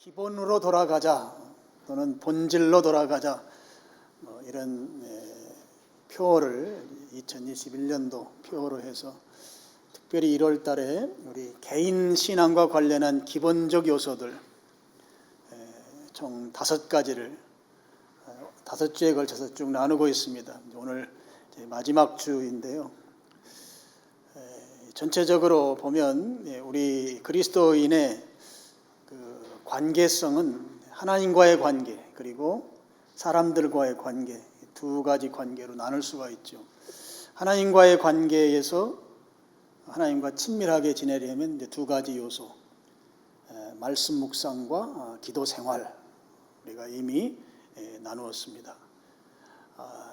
기본으로 돌아가자 또는 본질로 돌아가자 이런 표어를 2021년도 표어로 해서 특별히 1월 달에 우리 개인 신앙과 관련한 기본적 요소들 총 5가지를 5주에 걸쳐서 쭉 나누고 있습니다. 오늘 마지막 주인데요. 전체적으로 보면 우리 그리스도인의 그 관계성은 하나님과의 관계 그리고 사람들과의 관계, 2가지 관계로 나눌 수가 있죠. 하나님과의 관계에서 하나님과 친밀하게 지내려면 이제 2가지 요소, 말씀 묵상과 기도 생활 우리가 이미 나누었습니다.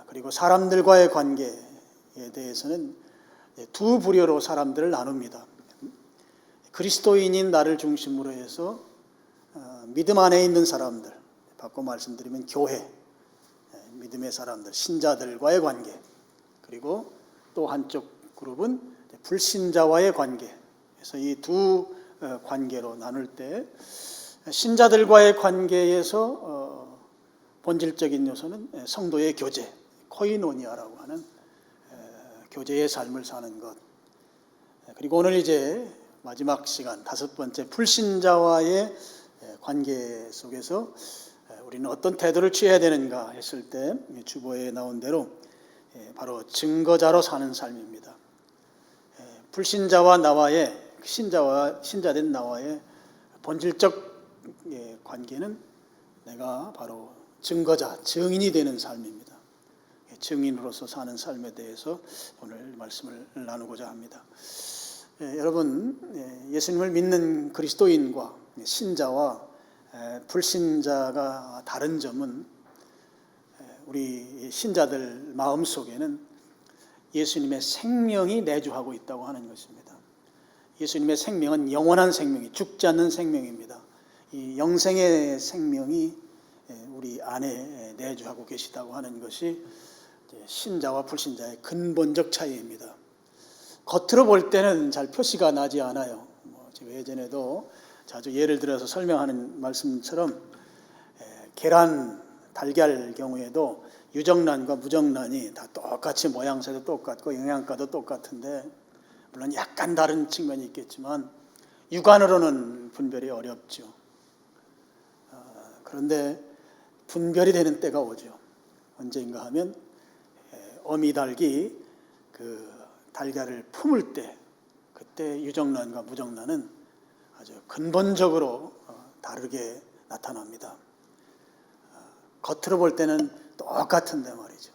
그리고 사람들과의 관계에 대해서는 2 부류로 사람들을 나눕니다. 그리스도인인 나를 중심으로 해서 믿음 안에 있는 사람들, 바꿔 말씀드리면 교회, 믿음의 사람들, 신자들과의 관계, 그리고 또 한쪽 그룹은 불신자와의 관계. 그래서 이 2 관계로 나눌 때 신자들과의 관계에서 본질적인 요소는 성도의 교제, 코이노니아라고 하는 교제의 삶을 사는 것. 그리고 오늘 이제 마지막 시간 5번째 불신자와의 관계 속에서 우리는 어떤 태도를 취해야 되는가 했을 때 주보에 나온 대로 바로 증거자로 사는 삶입니다. 불신자와 나와의 신자된 나와의 본질적 관계는 내가 바로 증거자, 증인이 되는 삶입니다. 증인으로서 사는 삶에 대해서 오늘 말씀을 나누고자 합니다. 여러분, 예수님을 믿는 그리스도인과 신자와 불신자가 다른 점은 우리 신자들 마음속에는 예수님의 생명이 내주하고 있다고 하는 것입니다. 예수님의 생명은 영원한 생명이 죽지 않는 생명입니다. 이 영생의 생명이 우리 안에 내주하고 계시다고 하는 것이 신자와 불신자의 근본적 차이입니다. 겉으로 볼 때는 잘 표시가 나지 않아요. 제가 예전에도 자주 예를 들어서 설명하는 말씀처럼 계란, 달걀 경우에도 유정란과 무정란이 다 똑같이 모양새도 똑같고 영양가도 똑같은데 물론 약간 다른 측면이 있겠지만 육안으로는 분별이 어렵죠. 그런데 분별이 되는 때가 오죠. 언제인가 하면 어미닭이 그 달걀을 품을 때 그때 유정란과 무정란은 아주 근본적으로 다르게 나타납니다. 겉으로 볼 때는 똑같은데 말이죠.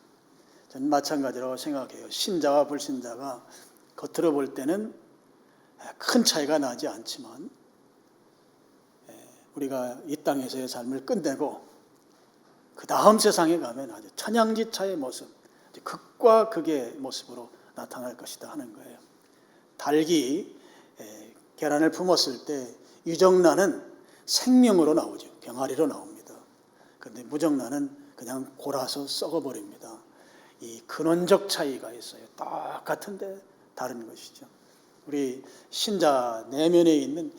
저는 마찬가지라고 생각해요. 신자와 불신자가 겉으로 볼 때는 큰 차이가 나지 않지만 우리가 이 땅에서의 삶을 끝내고 그 다음 세상에 가면 아주 천양지차의 모습, 극과 극의 모습으로 나타날 것이다 하는 거예요. 닭이 계란을 품었을 때 유정란은 생명으로 나오죠. 병아리로 나옵니다. 그런데 무정란은 그냥 골아서 썩어버립니다. 이 근원적 차이가 있어요. 똑같은데 다른 것이죠. 우리 신자 내면에 있는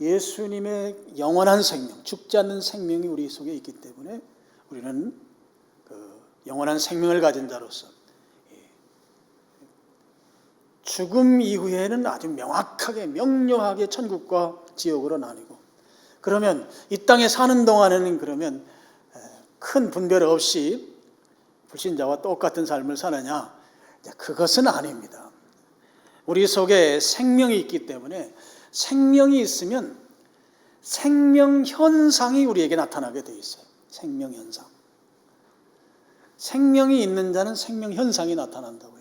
예수님의 영원한 생명, 죽지 않는 생명이 우리 속에 있기 때문에 우리는 그 영원한 생명을 가진 자로서 죽음 이후에는 아주 명확하게 명료하게 천국과 지옥으로 나뉘고, 그러면 이 땅에 사는 동안에는 그러면 큰 분별 없이 불신자와 똑같은 삶을 사느냐? 그것은 아닙니다. 우리 속에 생명이 있기 때문에 생명이 있으면 생명 현상이 우리에게 나타나게 돼 있어요. 생명 현상. 생명이 있는 자는 생명 현상이 나타난다고요.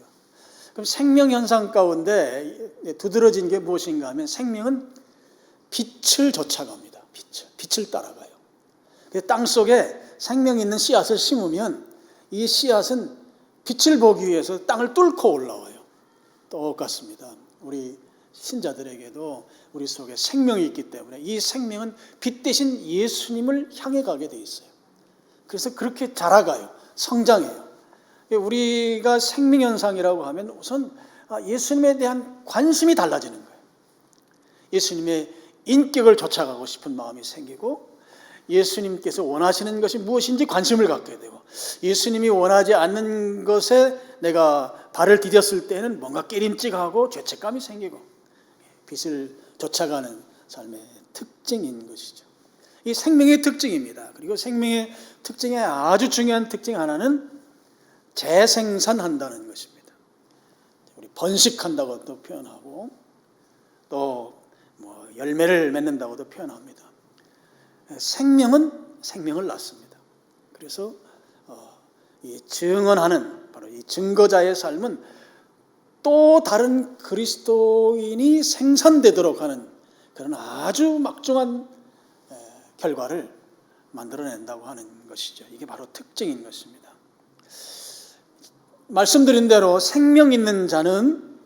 그럼 생명 현상 가운데 두드러진 게 무엇인가 하면 생명은 빛을 쫓아갑니다. 빛을 따라가요. 땅 속에 생명 있는 씨앗을 심으면 이 씨앗은 빛을 보기 위해서 땅을 뚫고 올라와요. 똑같습니다. 우리 신자들에게도 우리 속에 생명이 있기 때문에 이 생명은 빛 대신 예수님을 향해 가게 돼 있어요. 그래서 그렇게 자라가요. 성장해요. 우리가 생명현상이라고 하면 우선 예수님에 대한 관심이 달라지는 거예요. 예수님의 인격을 쫓아가고 싶은 마음이 생기고 예수님께서 원하시는 것이 무엇인지 관심을 갖게 되고, 예수님이 원하지 않는 것에 내가 발을 디뎠을 때는 뭔가 깨림직하고 죄책감이 생기고 빛을 쫓아가는 삶의 특징인 것이죠. 이 생명의 특징입니다. 그리고 생명의 특징의 아주 중요한 특징 하나는 재생산한다는 것입니다. 우리 번식한다고도 표현하고 또 열매를 맺는다고도 표현합니다. 생명은 생명을 낳습니다. 그래서 이 증언하는 바로 이 증거자의 삶은 또 다른 그리스도인이 생산되도록 하는 그런 아주 막중한 결과를 만들어낸다고 하는 것이죠. 이게 바로 특징인 것입니다. 말씀드린 대로 생명 있는 자는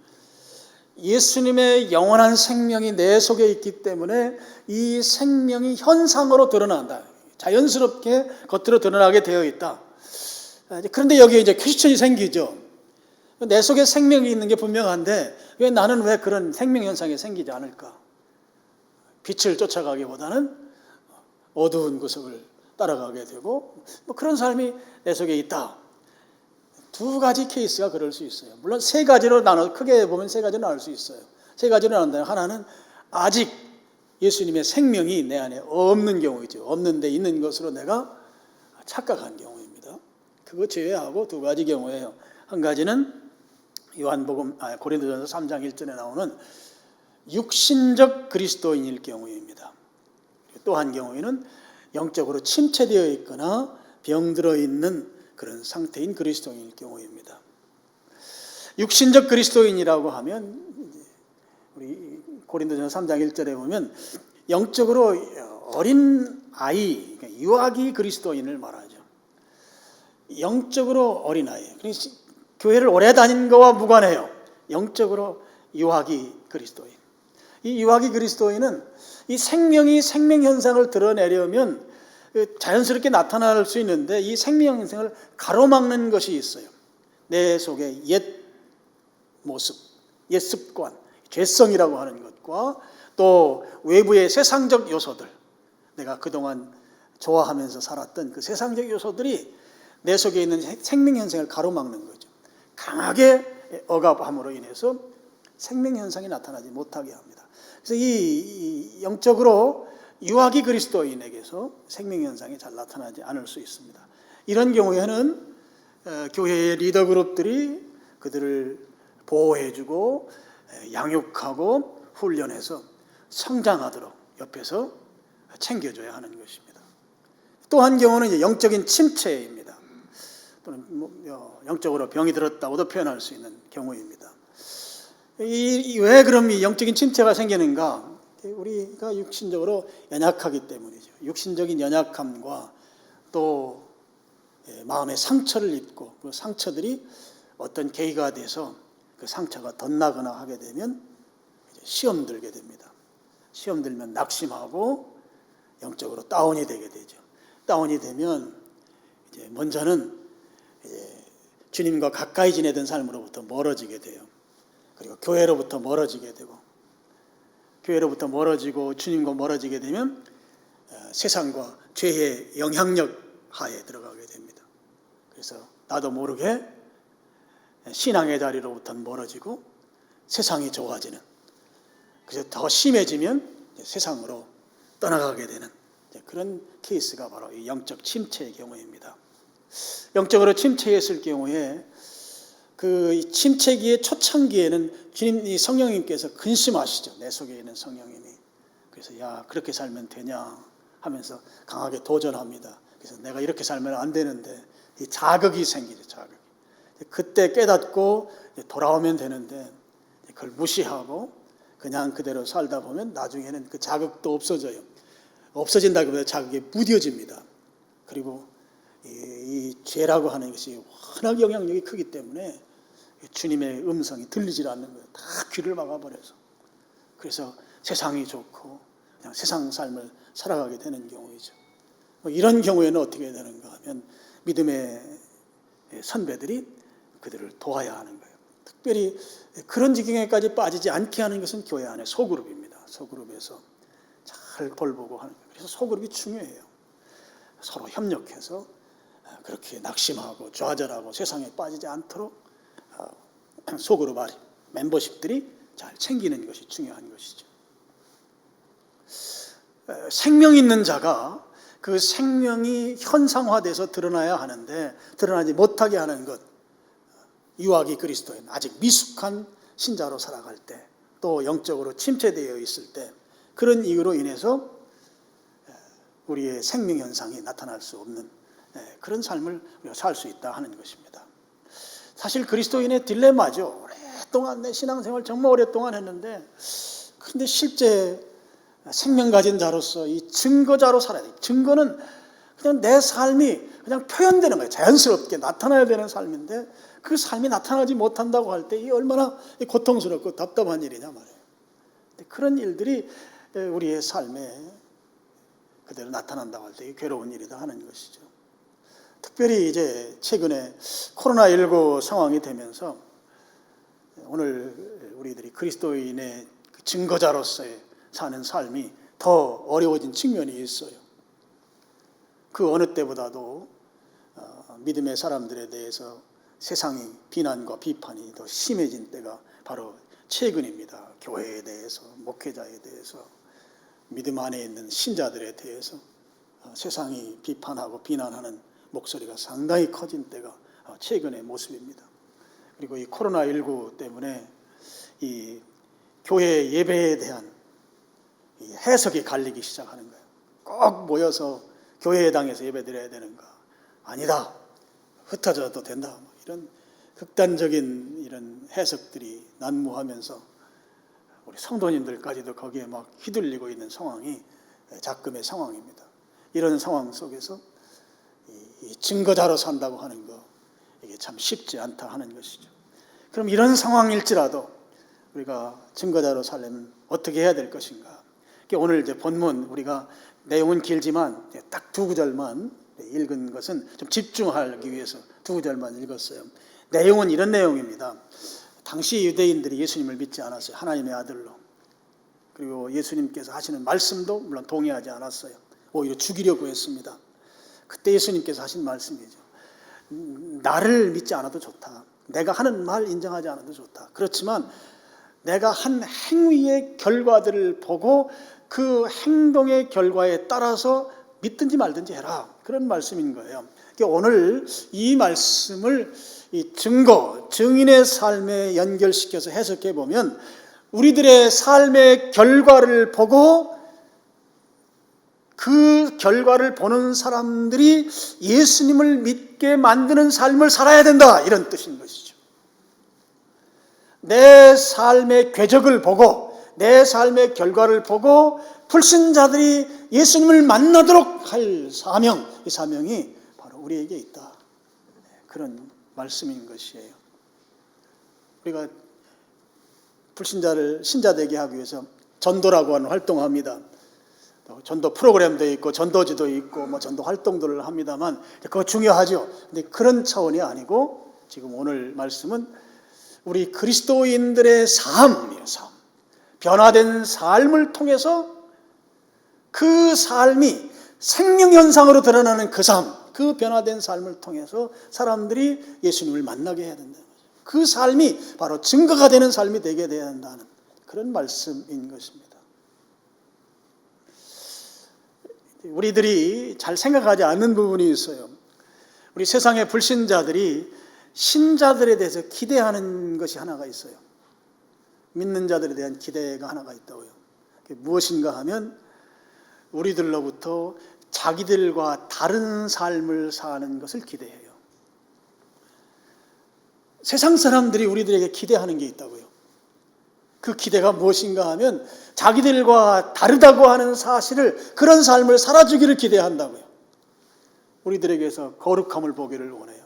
예수님의 영원한 생명이 내 속에 있기 때문에 이 생명이 현상으로 드러난다. 자연스럽게 겉으로 드러나게 되어 있다. 그런데 여기에 이제 퀘스천이 생기죠. 내 속에 생명이 있는 게 분명한데 나는 왜 그런 생명 현상이 생기지 않을까? 빛을 쫓아가기보다는 어두운 구석을 따라가게 되고 그런 삶이 내 속에 있다. 두 가지 케이스가 그럴 수 있어요. 물론 세 가지로 크게 보면 세 가지로 나눌 수 있어요. 세 가지로 나눈다면 하나는 아직 예수님의 생명이 내 안에 없는 경우이죠. 없는데 있는 것으로 내가 착각한 경우입니다. 그거 제외하고 두 가지 경우예요. 한 가지는 고린도전서 3장 1절에 나오는 육신적 그리스도인일 경우입니다. 또 한 경우에는 영적으로 침체되어 있거나 병들어 있는 그런 상태인 그리스도인일 경우입니다. 육신적 그리스도인이라고 하면 우리 고린도전서 3장 1절에 보면 영적으로 어린 아이, 유아기 그리스도인을 말하죠. 영적으로 어린 아이. 교회를 오래 다닌 것과 무관해요. 영적으로 유아기 그리스도인. 이 유아기 그리스도인은 이 생명이 생명 현상을 드러내려면 자연스럽게 나타날 수 있는데 이 생명 현상을 가로막는 것이 있어요. 내 속에 옛 모습, 옛 습관, 죄성이라고 하는 것과 또 외부의 세상적 요소들, 내가 그동안 좋아하면서 살았던 그 세상적 요소들이 내 속에 있는 생명 현상을 가로막는 거죠. 강하게 억압함으로 인해서 생명 현상이 나타나지 못하게 합니다. 그래서 이 영적으로 유아기 그리스도인에게서 생명 현상이 잘 나타나지 않을 수 있습니다. 이런 경우에는 교회의 리더 그룹들이 그들을 보호해주고 양육하고 훈련해서 성장하도록 옆에서 챙겨줘야 하는 것입니다. 또 한 경우는 이제 영적인 침체입니다. 또는 영적으로 병이 들었다고도 표현할 수 있는 경우입니다. 왜 그럼 이 영적인 침체가 생기는가? 우리가 육신적으로 연약하기 때문이죠. 육신적인 연약함과 또 마음의 상처를 입고 그 상처들이 어떤 계기가 돼서 그 상처가 덧나거나 하게 되면 시험 들게 됩니다. 시험 들면 낙심하고 영적으로 다운이 되게 되죠. 다운이 되면 이제 먼저는 주님과 가까이 지내던 삶으로부터 멀어지게 돼요. 그리고 교회로부터 멀어지게 되고, 교회로부터 멀어지고 주님과 멀어지게 되면 세상과 죄의 영향력 하에 들어가게 됩니다. 그래서 나도 모르게 신앙의 자리로부터 멀어지고 세상이 좋아지는, 그래서 더 심해지면 세상으로 떠나가게 되는 그런 케이스가 바로 이 영적 침체의 경우입니다. 영적으로 침체했을 경우에 그 침체기의 초창기에는 주님, 성령님께서 근심하시죠. 내 속에 있는 성령님이. 그래서 야, 그렇게 살면 되냐 하면서 강하게 도전합니다. 그래서 내가 이렇게 살면 안 되는데 이 자극이 생기죠. 자극이. 그때 깨닫고 돌아오면 되는데 그걸 무시하고 그냥 그대로 살다 보면 나중에는 그 자극도 없어져요. 없어진다기보다 자극이 무뎌집니다. 그리고 이 죄라고 하는 것이 워낙 영향력이 크기 때문에 주님의 음성이 들리질 않는 거예요. 다 귀를 막아버려서. 그래서 세상이 좋고 그냥 세상 삶을 살아가게 되는 경우이죠. 이런 경우에는 어떻게 되는가 하면 믿음의 선배들이 그들을 도와야 하는 거예요. 특별히 그런 지경에까지 빠지지 않게 하는 것은 교회 안에 소그룹입니다. 소그룹에서 잘 돌보고 하는 거예요. 그래서 소그룹이 중요해요. 서로 협력해서 그렇게 낙심하고 좌절하고 세상에 빠지지 않도록 속으로 말해 멤버십들이 잘 챙기는 것이 중요한 것이죠. 생명 있는 자가 그 생명이 현상화돼서 드러나야 하는데 드러나지 못하게 하는 것, 유아기 그리스도인 아직 미숙한 신자로 살아갈 때, 또 영적으로 침체되어 있을 때, 그런 이유로 인해서 우리의 생명 현상이 나타날 수 없는 그런 삶을 우리가 살 수 있다 하는 것입니다. 사실 그리스도인의 딜레마죠. 오랫동안 내 신앙생활 정말 오랫동안 했는데, 근데 실제 생명 가진 자로서 이 증거자로 살아야 돼요. 증거는 그냥 내 삶이 그냥 표현되는 거예요. 자연스럽게 나타나야 되는 삶인데 그 삶이 나타나지 못한다고 할 때 이 얼마나 고통스럽고 답답한 일이냐 말이에요. 그런 일들이 우리의 삶에 그대로 나타난다고 할 때 괴로운 일이다 하는 것이죠. 특별히 이제 최근에 코로나19 상황이 되면서 오늘 우리들이 그리스도인의 증거자로서의 사는 삶이 더 어려워진 측면이 있어요. 그 어느 때보다도 믿음의 사람들에 대해서 세상이 비난과 비판이 더 심해진 때가 바로 최근입니다. 교회에 대해서, 목회자에 대해서, 믿음 안에 있는 신자들에 대해서 세상이 비판하고 비난하는 목소리가 상당히 커진 때가 최근의 모습입니다. 그리고 이 코로나19 때문에 이 교회 예배에 대한 이 해석이 갈리기 시작하는 거예요. 꼭 모여서 교회당에서 예배드려야 되는가? 아니다. 흩어져도 된다. 이런 극단적인 이런 해석들이 난무하면서 우리 성도님들까지도 거기에 막 휘둘리고 있는 상황이 작금의 상황입니다. 이런 상황 속에서 이 증거자로 산다고 하는 거, 이게 참 쉽지 않다 하는 것이죠. 그럼 이런 상황일지라도 우리가 증거자로 살려면 어떻게 해야 될 것인가? 오늘 이제 본문 우리가 내용은 길지만 딱 두 구절만 읽은 것은 좀 집중하기 위해서 두 구절만 읽었어요. 내용은 이런 내용입니다. 당시 유대인들이 예수님을 믿지 않았어요. 하나님의 아들로. 그리고 예수님께서 하시는 말씀도 물론 동의하지 않았어요. 오히려 죽이려고 했습니다. 그때 예수님께서 하신 말씀이죠. 나를 믿지 않아도 좋다. 내가 하는 말 인정하지 않아도 좋다. 그렇지만 내가 한 행위의 결과들을 보고 그 행동의 결과에 따라서 믿든지 말든지 해라. 그런 말씀인 거예요. 오늘 이 말씀을 이 증거, 증인의 삶에 연결시켜서 해석해 보면 우리들의 삶의 결과를 보고 그 결과를 보는 사람들이 예수님을 믿게 만드는 삶을 살아야 된다. 이런 뜻인 것이죠. 내 삶의 궤적을 보고 내 삶의 결과를 보고 불신자들이 예수님을 만나도록 할 사명, 이 사명이 바로 우리에게 있다. 그런 말씀인 것이에요. 우리가 불신자를 신자되게 하기 위해서 전도라고 하는 활동을 합니다. 전도 프로그램도 있고 전도지도 있고 뭐 전도 활동들을 합니다만 그거 중요하죠. 근데 그런 차원이 아니고 지금 오늘 말씀은 우리 그리스도인들의 삶이에요. 삶. 변화된 삶을 통해서 그 삶이 생명현상으로 드러나는 그 삶, 그 변화된 삶을 통해서 사람들이 예수님을 만나게 해야 된다는 거죠. 그 삶이 바로 증거가 되는 삶이 되게 돼야 한다는 그런 말씀인 것입니다. 우리들이 잘 생각하지 않는 부분이 있어요. 우리 세상의 불신자들이 신자들에 대해서 기대하는 것이 하나가 있어요. 믿는 자들에 대한 기대가 하나가 있다고요. 그게 무엇인가 하면 우리들로부터 자기들과 다른 삶을 사는 것을 기대해요. 세상 사람들이 우리들에게 기대하는 게 있다고요. 그 기대가 무엇인가 하면 자기들과 다르다고 하는 사실을, 그런 삶을 살아주기를 기대한다고요. 우리들에게서 거룩함을 보기를 원해요.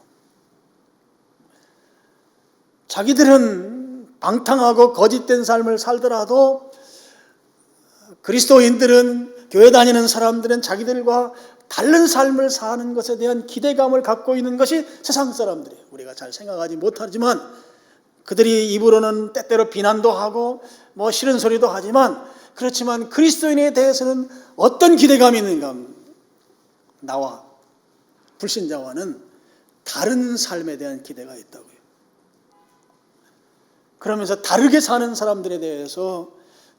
자기들은 방탕하고 거짓된 삶을 살더라도 그리스도인들은, 교회 다니는 사람들은 자기들과 다른 삶을 사는 것에 대한 기대감을 갖고 있는 것이 세상 사람들이에요. 우리가 잘 생각하지 못하지만 그들이 입으로는 때때로 비난도 하고 뭐 싫은 소리도 하지만, 그렇지만 그리스도인에 대해서는 어떤 기대감이 있는가? 나와 불신자와는 다른 삶에 대한 기대가 있다고요. 그러면서 다르게 사는 사람들에 대해서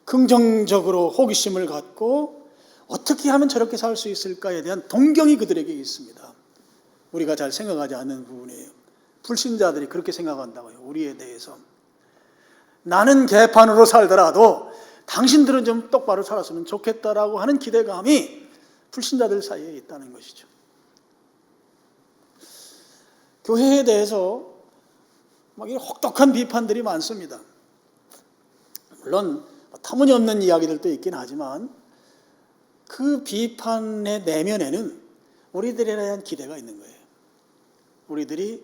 긍정적으로 호기심을 갖고 어떻게 하면 저렇게 살 수 있을까에 대한 동경이 그들에게 있습니다. 우리가 잘 생각하지 않는 부분이에요. 불신자들이 그렇게 생각한다고요. 우리에 대해서. 나는 개판으로 살더라도 당신들은 좀 똑바로 살았으면 좋겠다라고 하는 기대감이 불신자들 사이에 있다는 것이죠. 교회에 대해서 막 이런 혹독한 비판들이 많습니다. 물론 터무니없는 이야기들도 있긴 하지만 그 비판의 내면에는 우리들에 대한 기대가 있는 거예요. 우리들이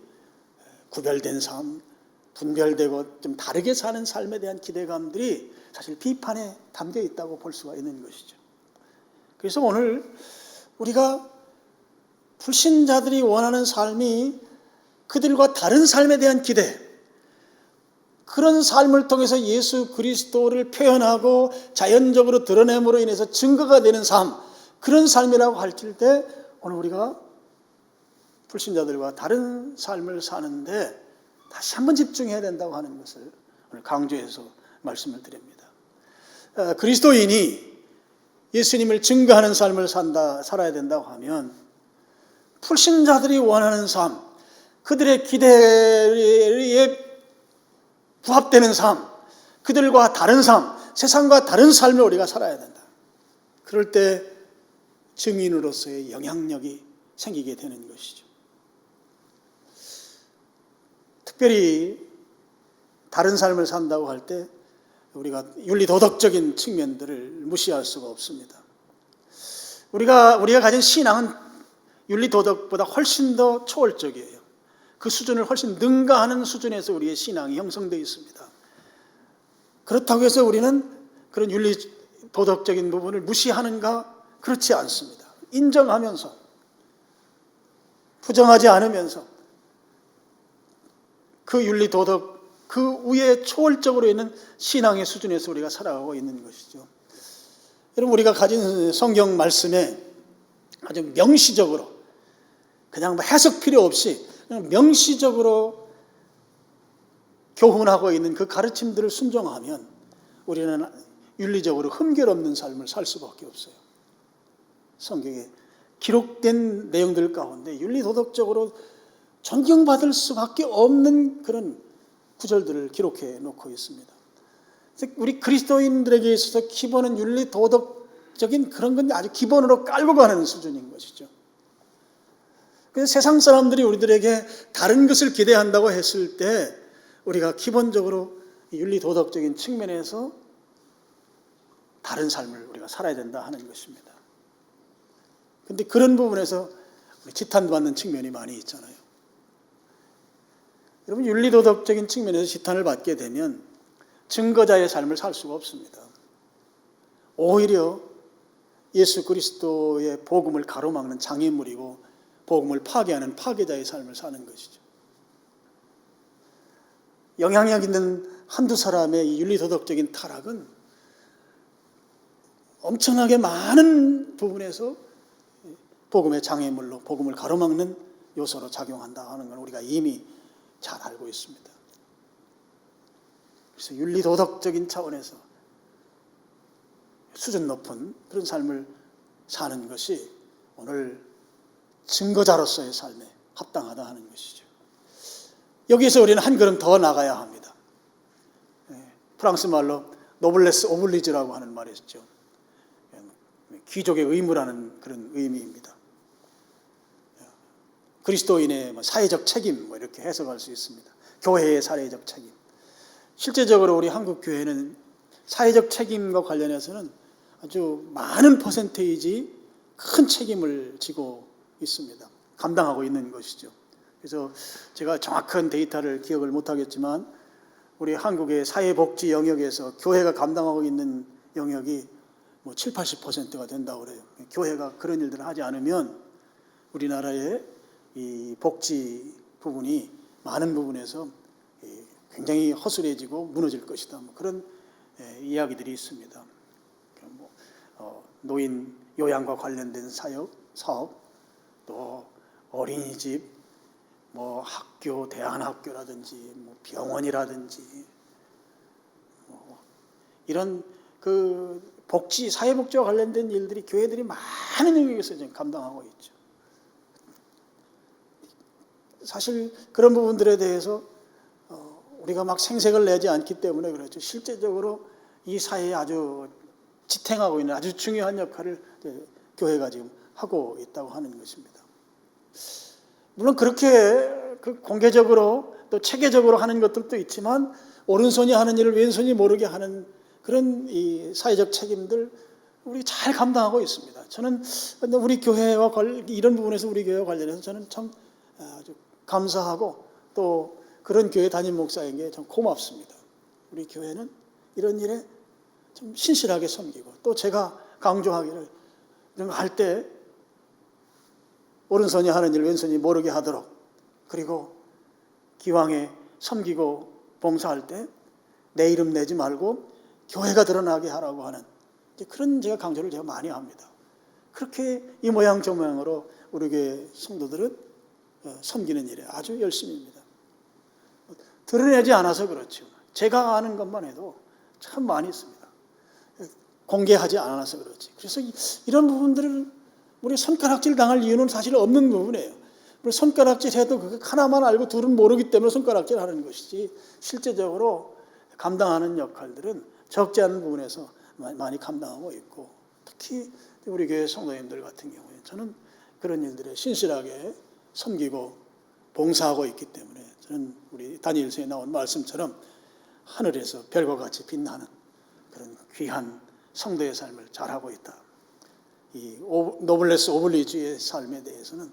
구별된 삶, 분별되고 좀 다르게 사는 삶에 대한 기대감들이 사실 비판에 담겨 있다고 볼 수가 있는 것이죠. 그래서 오늘 우리가 불신자들이 원하는 삶이 그들과 다른 삶에 대한 기대, 그런 삶을 통해서 예수 그리스도를 표현하고 자연적으로 드러냄으로 인해서 증거가 되는 삶, 그런 삶이라고 할 때 오늘 우리가 불신자들과 다른 삶을 사는데 다시 한번 집중해야 된다고 하는 것을 오늘 강조해서 말씀을 드립니다. 그리스도인이 예수님을 증거하는 삶을 살아야 된다고 하면 불신자들이 원하는 삶, 그들의 기대에 부합되는 삶, 그들과 다른 삶, 세상과 다른 삶을 우리가 살아야 된다. 그럴 때 증인으로서의 영향력이 생기게 되는 것이죠. 특별히 다른 삶을 산다고 할 때 우리가 윤리도덕적인 측면들을 무시할 수가 없습니다. 우리가 가진 신앙은 윤리도덕보다 훨씬 더 초월적이에요. 그 수준을 훨씬 능가하는 수준에서 우리의 신앙이 형성되어 있습니다. 그렇다고 해서 우리는 그런 윤리도덕적인 부분을 무시하는가? 그렇지 않습니다. 인정하면서, 부정하지 않으면서 그 윤리도덕, 그 위에 초월적으로 있는 신앙의 수준에서 우리가 살아가고 있는 것이죠. 여러분, 우리가 가진 성경 말씀에 아주 명시적으로 그냥 해석 필요 없이 그냥 명시적으로 교훈하고 있는 그 가르침들을 순종하면 우리는 윤리적으로 흠결 없는 삶을 살 수밖에 없어요. 성경에 기록된 내용들 가운데 윤리도덕적으로 존경받을 수밖에 없는 그런 구절들을 기록해 놓고 있습니다. 우리 그리스도인들에게 있어서 기본은 윤리도덕적인 그런 건 아주 기본으로 깔고 가는 수준인 것이죠. 그래서 세상 사람들이 우리들에게 다른 것을 기대한다고 했을 때 우리가 기본적으로 윤리도덕적인 측면에서 다른 삶을 우리가 살아야 된다 하는 것입니다. 그런데 그런 부분에서 지탄받는 측면이 많이 있잖아요. 여러분, 윤리도덕적인 측면에서 지탄을 받게 되면 증거자의 삶을 살 수가 없습니다. 오히려 예수 그리스도의 복음을 가로막는 장애물이고 복음을 파괴하는 파괴자의 삶을 사는 것이죠. 영향력 있는 한두 사람의 이 윤리도덕적인 타락은 엄청나게 많은 부분에서 복음의 장애물로 복음을 가로막는 요소로 작용한다 하는 걸 우리가 이미 잘 알고 있습니다. 그래서 윤리도덕적인 차원에서 수준 높은 그런 삶을 사는 것이 오늘 증거자로서의 삶에 합당하다 하는 것이죠. 여기에서 우리는 한 걸음 더 나가야 합니다. 프랑스 말로 노블레스 오블리주라고 하는 말이 있죠. 귀족의 의무라는 그런 의미입니다. 그리스도인의 사회적 책임 이렇게 해석할 수 있습니다. 교회의 사회적 책임. 실제적으로 우리 한국 교회는 사회적 책임과 관련해서는 아주 많은 퍼센테이지 큰 책임을 지고 있습니다. 감당하고 있는 것이죠. 그래서 제가 정확한 데이터를 기억을 못하겠지만 우리 한국의 사회복지 영역에서 교회가 감당하고 있는 영역이 7, 80%가 된다고 그래요. 교회가 그런 일들을 하지 않으면 우리나라의 이 복지 부분이 많은 부분에서 굉장히 허술해지고 무너질 것이다. 그런 이야기들이 있습니다. 노인 요양과 관련된 사업, 또 어린이집, 뭐 학교, 대안학교라든지 뭐 병원이라든지 뭐 이런 그 복지, 사회복지와 관련된 일들이 교회들이 많은 영역에서 지금 감당하고 있죠. 사실 그런 부분들에 대해서 우리가 막 생색을 내지 않기 때문에 그렇죠. 실제적으로 이 사회에 아주 지탱하고 있는 아주 중요한 역할을 교회가 지금 하고 있다고 하는 것입니다. 물론 그렇게 공개적으로 또 체계적으로 하는 것들도 있지만 오른손이 하는 일을 왼손이 모르게 하는 그런 이 사회적 책임들 우리 잘 감당하고 있습니다. 저는 우리 교회와 이런 부분에서 우리 교회와 관련해서 저는 참 아주 감사하고 또 그런 교회 담임 목사에게 참 고맙습니다. 우리 교회는 이런 일에 좀 신실하게 섬기고 또 제가 강조하기를 이런 거 할 때 오른손이 하는 일 왼손이 모르게 하도록 그리고 기왕에 섬기고 봉사할 때 내 이름 내지 말고 교회가 드러나게 하라고 하는 그런 제가 강조를 제가 많이 합니다. 그렇게 이 모양 저 모양으로 우리 교회 성도들은 섬기는 일에 아주 열심입니다. 드러내지 않아서 그렇죠. 제가 아는 것만 해도 참 많이 있습니다. 공개하지 않아서 그렇지. 그래서 이런 부분들을 우리 손가락질 당할 이유는 사실 없는 부분이에요. 우리 손가락질 해도 그거 하나만 알고 둘은 모르기 때문에 손가락질 하는 것이지 실제적으로 감당하는 역할들은 적지 않은 부분에서 많이 감당하고 있고 특히 우리 교회 성도님들 같은 경우에 저는 그런 일들에 신실하게 섬기고 봉사하고 있기 때문에 저는 우리 다니엘서에 나온 말씀처럼 하늘에서 별과 같이 빛나는 그런 귀한 성도의 삶을 잘하고 있다. 이 노블레스 오블리주의 삶에 대해서는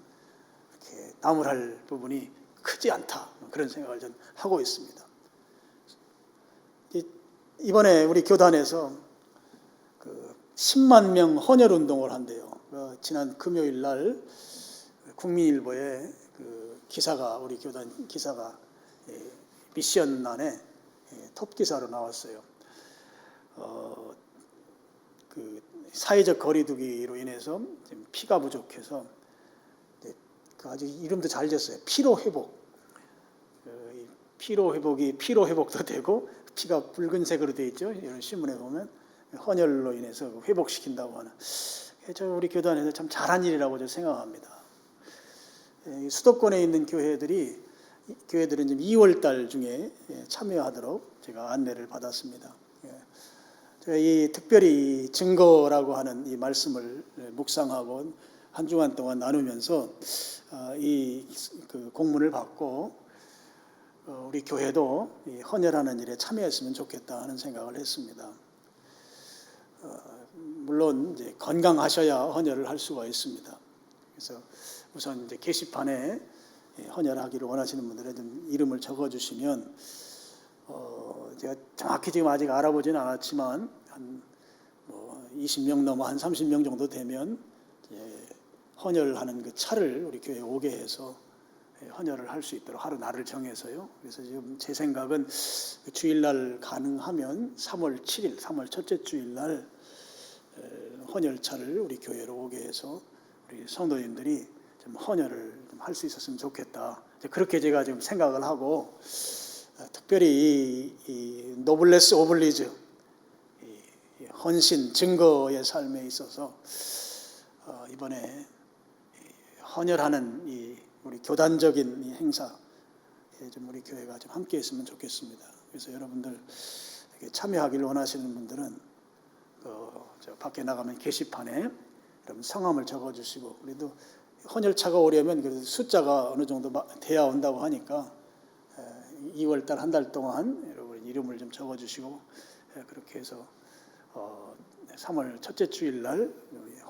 이렇게 나무랄 부분이 크지 않다. 그런 생각을 전 하고 있습니다. 이번에 우리 교단에서 그 10만 명 헌혈 운동을 한대요. 지난 금요일 날 국민일보에 그 기사가 우리 교단 기사가 미션란에 톱 기사로 나왔어요. 그 사회적 거리두기로 인해서 지금 피가 부족해서 아주 이름도 잘 지었어요. 피로 회복. 피로 회복도 되고 피가 붉은색으로 되어 있죠. 이런 신문에 보면 헌혈로 인해서 회복시킨다고 하는. 저 우리 교단에서 참 잘한 일이라고 저는 생각합니다. 수도권에 있는 교회들은 지금 2월 달 중에 참여하도록 제가 안내를 받았습니다. 저희 특별히 증거라고 하는 이 말씀을 묵상하고 한 주간 동안 나누면서 그 공문을 받고 우리 교회도 이 헌혈하는 일에 참여했으면 좋겠다 하는 생각을 했습니다. 물론 이제 건강하셔야 헌혈을 할 수가 있습니다. 그래서 우선 이제 게시판에 헌혈하기를 원하시는 분들의 좀 이름을 적어주시면 제가 정확히 지금 아직 알아보지는 않았지만 한 20명 넘어 한 30명 정도 되면 헌혈하는 그 차를 우리 교회에 오게 해서 헌혈을 할 수 있도록 하루 날을 정해서요. 그래서 지금 제 생각은 주일날 가능하면 3월 7일, 3월 첫째 주일날 헌혈차를 우리 교회로 오게 해서 우리 성도님들이 좀 헌혈을 좀 할 수 있었으면 좋겠다. 그렇게 제가 지금 생각을 하고 특별히 이 노블레스 오블리주 헌신 증거의 삶에 있어서 이번에 헌혈하는 이 우리 교단적인 이 행사에 좀 우리 교회가 좀 함께했으면 좋겠습니다. 그래서 여러분들 참여하기를 원하시는 분들은 저 밖에 나가면 게시판에 여러분 성함을 적어주시고 우리도 헌혈차가 오려면 그래도 숫자가 어느 정도 돼야 온다고 하니까 2월 달 한 달 동안 여러분 이름을 좀 적어주시고 그렇게 해서 3월 첫째 주일 날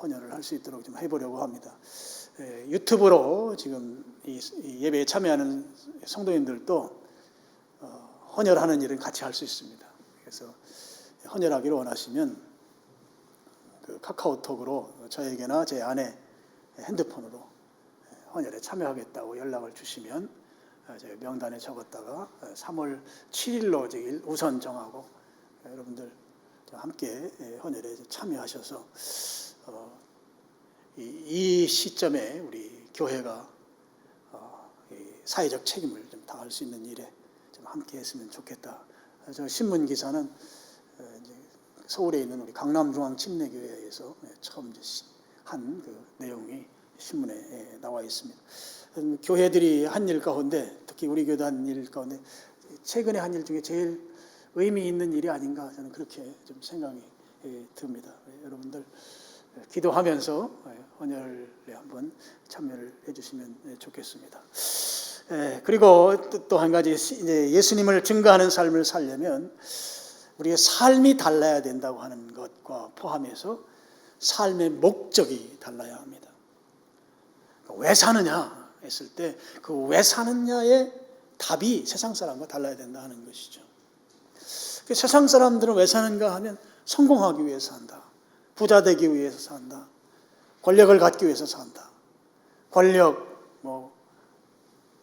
헌혈을 할 수 있도록 좀 해보려고 합니다. 유튜브로 지금 이 예배에 참여하는 성도님들도 헌혈하는 일은 같이 할 수 있습니다. 그래서 헌혈하기를 원하시면 그 카카오톡으로 저에게나 제 아내 핸드폰으로 헌혈에 참여하겠다고 연락을 주시면 제가 명단에 적었다가 3월 7일로 우선 정하고 여러분들 함께 헌혈에 참여하셔서 이 시점에 우리 교회가 이 사회적 책임을 좀 다할 수 있는 일에 좀 함께했으면 좋겠다. 저 신문 기사는 이제 서울에 있는 우리 강남중앙침례교회에서 처음 한 그 내용이 신문에 나와 있습니다. 교회들이 한 일 가운데, 특히 우리 교회도 한 일 가운데 최근에 한 일 중에 제일 의미 있는 일이 아닌가, 저는 그렇게 좀 생각이 듭니다. 여러분들 기도하면서 헌혈에 한번 참여를 해주시면 좋겠습니다. 그리고 또 한 가지, 이제 예수님을 증거하는 삶을 살려면 우리의 삶이 달라야 된다고 하는 것과 포함해서 삶의 목적이 달라야 합니다. 왜 사느냐 했을 때 그 왜 사느냐의 답이 세상 사람과 달라야 된다 하는 것이죠. 세상 사람들은 왜 사는가 하면 성공하기 위해서 산다. 부자 되기 위해서 산다. 권력을 갖기 위해서 산다. 권력,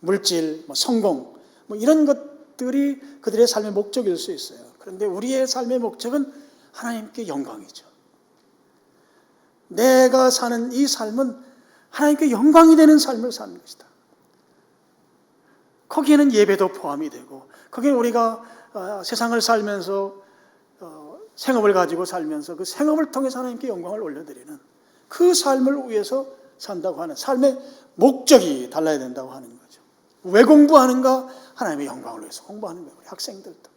물질, 성공, 이런 것들이 그들의 삶의 목적일 수 있어요. 그런데 우리의 삶의 목적은 하나님께 영광이죠. 내가 사는 이 삶은 하나님께 영광이 되는 삶을 사는 것이다. 거기에는 예배도 포함이 되고, 거기에는 우리가 세상을 살면서 생업을 가지고 살면서 그 생업을 통해서 하나님께 영광을 올려드리는 그 삶을 위해서 산다고 하는 삶의 목적이 달라야 된다고 하는 거죠. 왜 공부하는가? 하나님의 영광을 위해서 공부하는 거예요. 우리 학생들도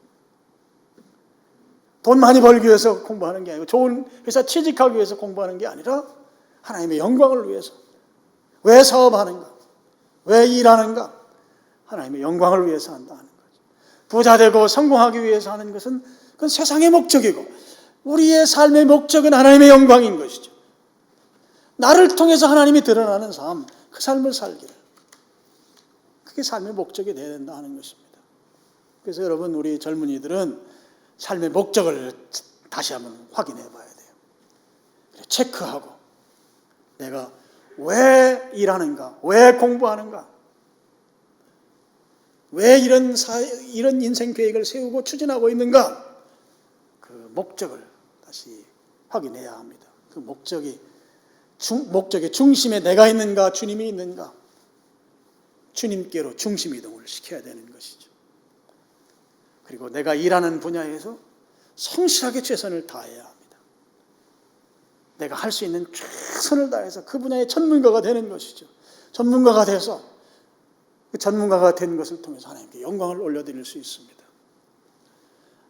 돈 많이 벌기 위해서 공부하는 게 아니고, 좋은 회사 취직하기 위해서 공부하는 게 아니라 하나님의 영광을 위해서. 왜 사업하는가? 왜 일하는가? 하나님의 영광을 위해서 한다 하는 거죠. 부자 되고 성공하기 위해서 하는 것은 그건 세상의 목적이고, 우리의 삶의 목적은 하나님의 영광인 것이죠. 나를 통해서 하나님이 드러나는 삶, 그 삶을 살기를, 그게 삶의 목적이 되어야 된다 하는 것입니다. 그래서 여러분, 우리 젊은이들은 삶의 목적을 다시 한번 확인해 봐야 돼요. 체크하고, 내가 왜 일하는가? 왜 공부하는가? 왜 이런 인생 계획을 세우고 추진하고 있는가? 그 목적을 다시 확인해야 합니다. 그 목적의 중심에 내가 있는가, 주님이 있는가? 주님께로 중심 이동을 시켜야 되는 것이죠. 그리고 내가 일하는 분야에서 성실하게 최선을 다해야 합니다. 내가 할 수 있는 최선을 다해서 그 분야의 전문가가 되는 것이죠. 전문가가 돼서 그 전문가가 된 것을 통해서 하나님께 영광을 올려드릴 수 있습니다.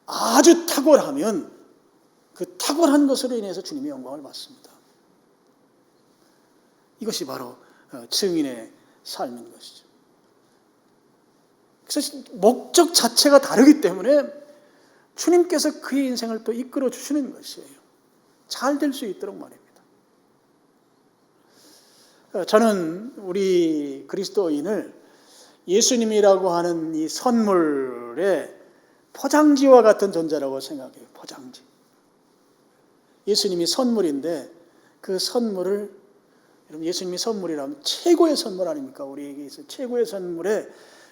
아주 탁월하면 그 탁월한 것으로 인해서 주님의 영광을 받습니다. 이것이 바로 증인의 삶인 것이죠. 그래서 목적 자체가 다르기 때문에 주님께서 그의 인생을 또 이끌어 주시는 것이에요. 잘 될 수 있도록 말입니다. 저는 우리 그리스도인을 예수님이라고 하는 이 선물의 포장지와 같은 존재라고 생각해요. 포장지. 예수님이 선물인데 그 선물을, 여러분, 예수님이 선물이라면 최고의 선물 아닙니까? 우리에게 있어 최고의 선물에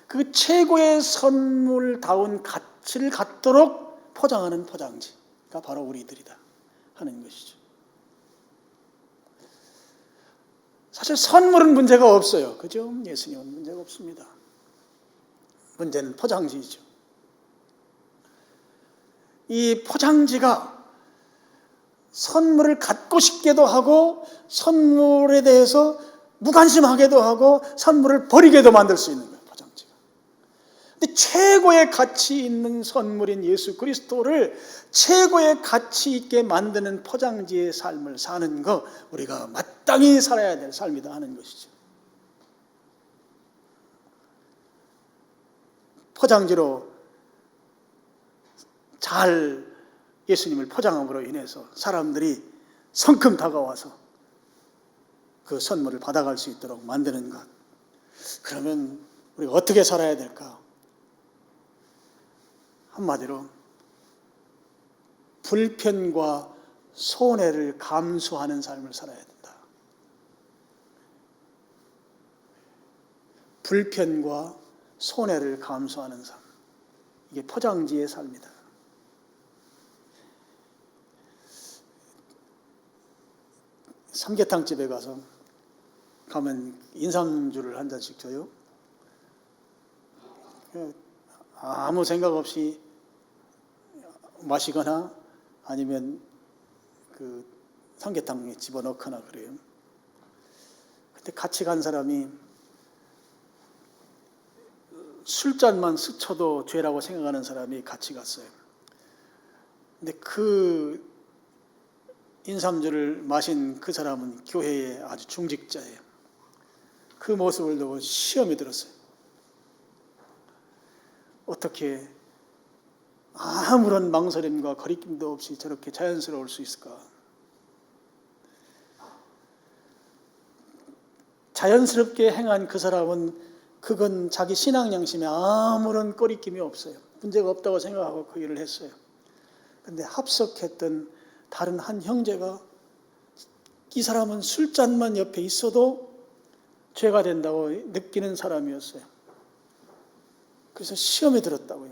그 최고의 선물다운 가치를 갖도록 포장하는 포장지가 바로 우리들이다 하는 것이죠. 사실 선물은 문제가 없어요. 그죠? 예수님은 문제가 없습니다. 문제는 포장지이죠. 이 포장지가 선물을 갖고 싶게도 하고, 선물에 대해서 무관심하게도 하고, 선물을 버리게도 만들 수 있는 거예요. 포장지가. 근데 최고의 가치 있는 선물인 예수 그리스도를 최고의 가치 있게 만드는 포장지의 삶을 사는 거, 우리가 마땅히 살아야 될 삶이다 하는 것이죠. 포장지로 잘 예수님을 포장함으로 인해서 사람들이 성큼 다가와서 그 선물을 받아갈 수 있도록 만드는 것. 그러면 우리가 어떻게 살아야 될까? 한마디로 불편과 손해를 감수하는 삶을 살아야 된다. 불편과 손해를 감수하는 삶. 이게 포장지의 삶이다. 삼계탕집에 가서 가면 인삼주를 한 잔씩 줘요. 아무 생각 없이 마시거나 아니면 그 삼계탕에 집어넣거나 그래요. 그때 같이 간 사람이 술잔만 스쳐도 죄라고 생각하는 사람이 같이 갔어요. 근데 그 인삼주를 마신 그 사람은 교회에 아주 중직자예요. 그 모습을 보고 시험이 들었어요. 어떻게 아무런 망설임과 거리낌도 없이 저렇게 자연스러울 수 있을까? 자연스럽게 행한 그 사람은 그건 자기 신앙 양심에 아무런 거리낌이 없어요. 문제가 없다고 생각하고 그 일을 했어요. 그런데 합석했던 다른 한 형제가 이 사람은 술잔만 옆에 있어도 죄가 된다고 느끼는 사람이었어요. 그래서 시험에 들었다고요.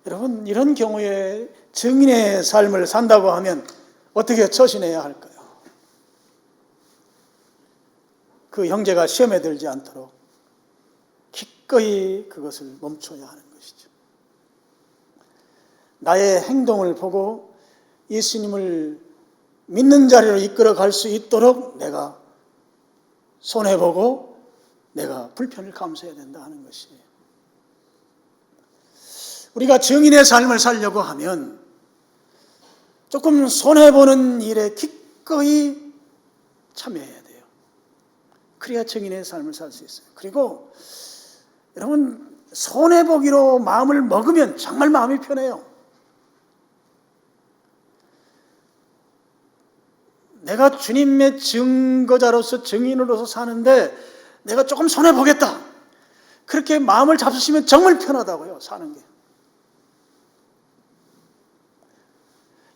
여러분, 이런 경우에 증인의 삶을 산다고 하면 어떻게 처신해야 할까요? 그 형제가 시험에 들지 않도록 기꺼이 그것을 멈춰야 하는 것이죠. 나의 행동을 보고 예수님을 믿는 자리로 이끌어 갈 수 있도록 내가 손해보고 내가 불편을 감수해야 된다 하는 것이에요. 우리가 증인의 삶을 살려고 하면 조금 손해보는 일에 기꺼이 참여해야 돼요. 그래야 증인의 삶을 살 수 있어요. 그리고 여러분, 손해보기로 마음을 먹으면 정말 마음이 편해요. 내가 주님의 증거자로서 증인으로서 사는데 내가 조금 손해보겠다. 그렇게 마음을 잡수시면 정말 편하다고요, 사는 게.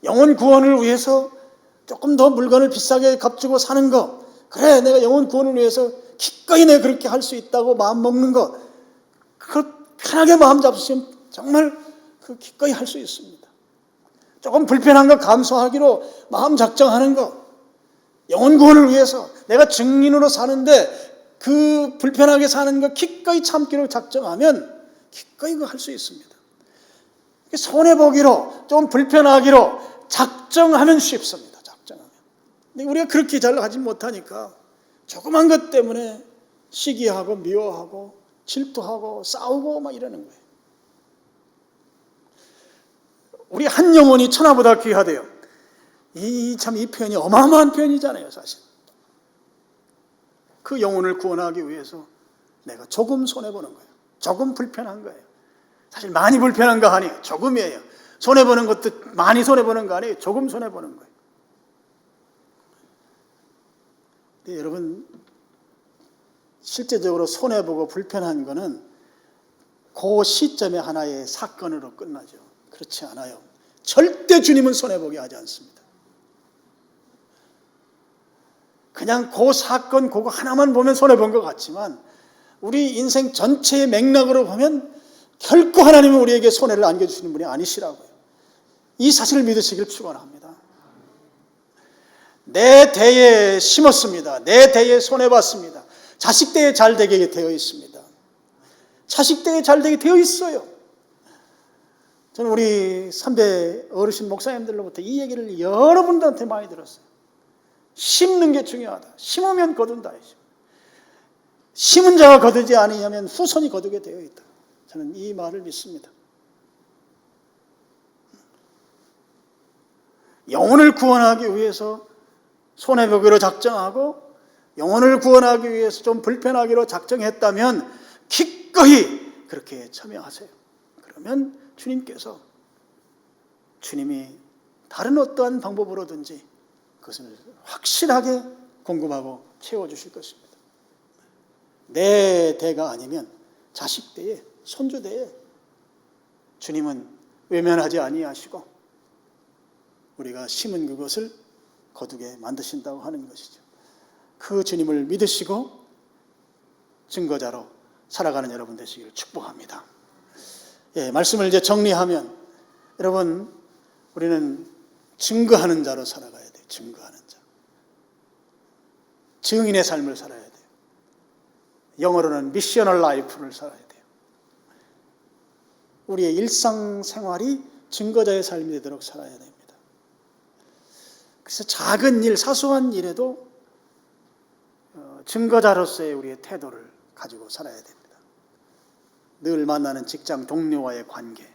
영혼 구원을 위해서 조금 더 물건을 비싸게 값주고 사는 거, 그래 내가 영혼 구원을 위해서 기꺼이 내가 그렇게 할 수 있다고 마음 먹는 거, 그걸 편하게 마음 잡수시면 정말 그 기꺼이 할 수 있습니다. 조금 불편한 거 감수하기로 마음 작정하는 거, 영혼 구원을 위해서 내가 증인으로 사는데 그 불편하게 사는 거 기꺼이 참기로 작정하면 기꺼이 그거 할 수 있습니다. 손해보기로 좀 불편하기로 작정하면 쉽습니다. 작정하면. 근데 우리가 그렇게 잘 하지 못하니까 조그만 것 때문에 시기하고 미워하고 질투하고 싸우고 막 이러는 거예요. 우리 한 영혼이 천하보다 귀하대요. 이 표현이 어마어마한 표현이잖아요, 사실. 그 영혼을 구원하기 위해서 내가 조금 손해보는 거예요. 조금 불편한 거예요. 사실 많이 불편한 거 아니에요. 조금이에요. 손해보는 것도 많이 손해보는 거 아니에요. 조금 손해보는 거예요. 근데 여러분, 실제적으로 손해보고 불편한 거는 그 시점의 하나의 사건으로 끝나죠. 그렇지 않아요. 절대 주님은 손해보게 하지 않습니다. 그냥 그 사건 그거 하나만 보면 손해본 것 같지만 우리 인생 전체의 맥락으로 보면 결코 하나님은 우리에게 손해를 안겨주시는 분이 아니시라고요. 이 사실을 믿으시길 축원합니다. 내 대에 심었습니다. 내 대에 손해봤습니다. 자식 대에 잘 되게 되어 있습니다. 자식 대에 잘 되게 되어 있어요. 저는 우리 3대 어르신 목사님들로부터 이 얘기를 여러분들한테 많이 들었어요. 심는 게 중요하다. 심으면 거둔다. 심은 자가 거두지 아니하면 후손이 거두게 되어 있다. 저는 이 말을 믿습니다. 영혼을 구원하기 위해서 손해보기로 작정하고 영혼을 구원하기 위해서 좀 불편하기로 작정했다면 기꺼이 그렇게 참여하세요. 그러면 주님께서 주님이 다른 어떠한 방법으로든지 그것을 확실하게 공급하고 채워주실 것입니다. 내 대가 아니면 자식 대에 손주 대에 주님은 외면하지 아니하시고 우리가 심은 그것을 거두게 만드신다고 하는 것이죠. 그 주님을 믿으시고 증거자로 살아가는 여러분 되시기를 축복합니다. 예, 말씀을 이제 정리하면 여러분 우리는 증거하는 자로 살아가야 돼요. 증거하는 자. 증인의 삶을 살아야 돼요. 영어로는 미셔널 라이프를 살아야 돼요. 우리의 일상생활이 증거자의 삶이 되도록 살아야 됩니다. 그래서 작은 일, 사소한 일에도 증거자로서의 우리의 태도를 가지고 살아야 됩니다. 늘 만나는 직장 동료와의 관계,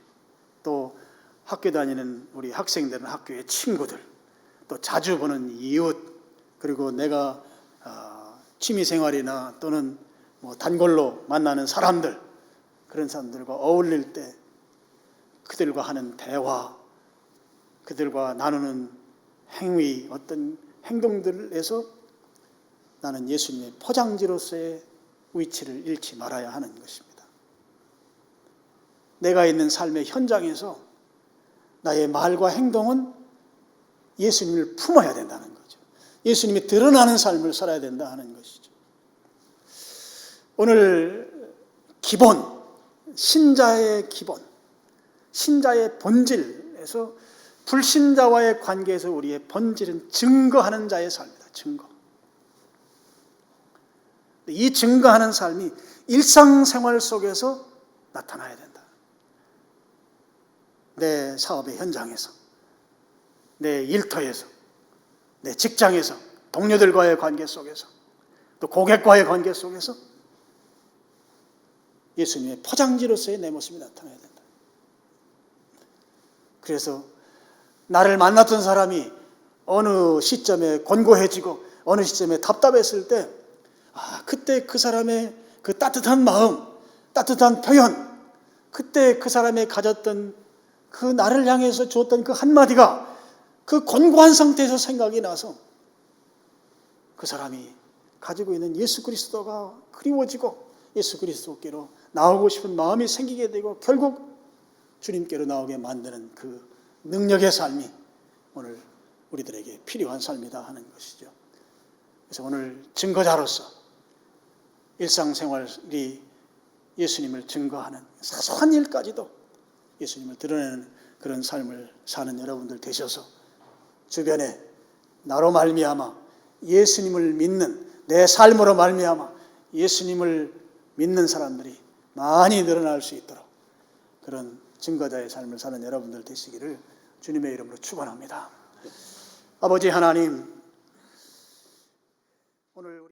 또 학교 다니는 우리 학생들은 학교의 친구들, 또 자주 보는 이웃, 그리고 내가 취미생활이나 또는 단골로 만나는 사람들, 그런 사람들과 어울릴 때 그들과 하는 대화, 그들과 나누는 행위, 어떤 행동들에서 나는 예수님의 포장지로서의 위치를 잃지 말아야 하는 것입니다. 내가 있는 삶의 현장에서 나의 말과 행동은 예수님을 품어야 된다는 거죠. 예수님이 드러나는 삶을 살아야 된다 하는 것이죠. 오늘 기본, 신자의 기본, 신자의 본질에서 불신자와의 관계에서 우리의 본질은 증거하는 자의 삶이다. 증거. 이 증거하는 삶이 일상생활 속에서 나타나야 된다. 내 사업의 현장에서, 내 일터에서, 내 직장에서, 동료들과의 관계 속에서, 또 고객과의 관계 속에서 예수님의 포장지로서의 내 모습이 나타나야 된다. 그래서 나를 만났던 사람이 어느 시점에 곤고해지고 어느 시점에 답답했을 때 그때 그 사람의 그 따뜻한 마음, 따뜻한 표현, 그때 그 사람이 가졌던 그 나를 향해서 주었던 그 한마디가 그 곤고한 상태에서 생각이 나서 그 사람이 가지고 있는 예수 그리스도가 그리워지고 예수 그리스도께로 나오고 싶은 마음이 생기게 되고 결국 주님께로 나오게 만드는 그 능력의 삶이 오늘 우리들에게 필요한 삶이다 하는 것이죠. 그래서 오늘 증거자로서 일상생활이 예수님을 증거하는 사소한 일까지도 예수님을 드러내는 그런 삶을 사는 여러분들 되셔서 주변에 나로 말미암아 예수님을 믿는 내 삶으로 말미암아 예수님을 믿는 사람들이 많이 늘어날 수 있도록 그런 증거자의 삶을 사는 여러분들 되시기를 주님의 이름으로 축원합니다. 아버지 하나님,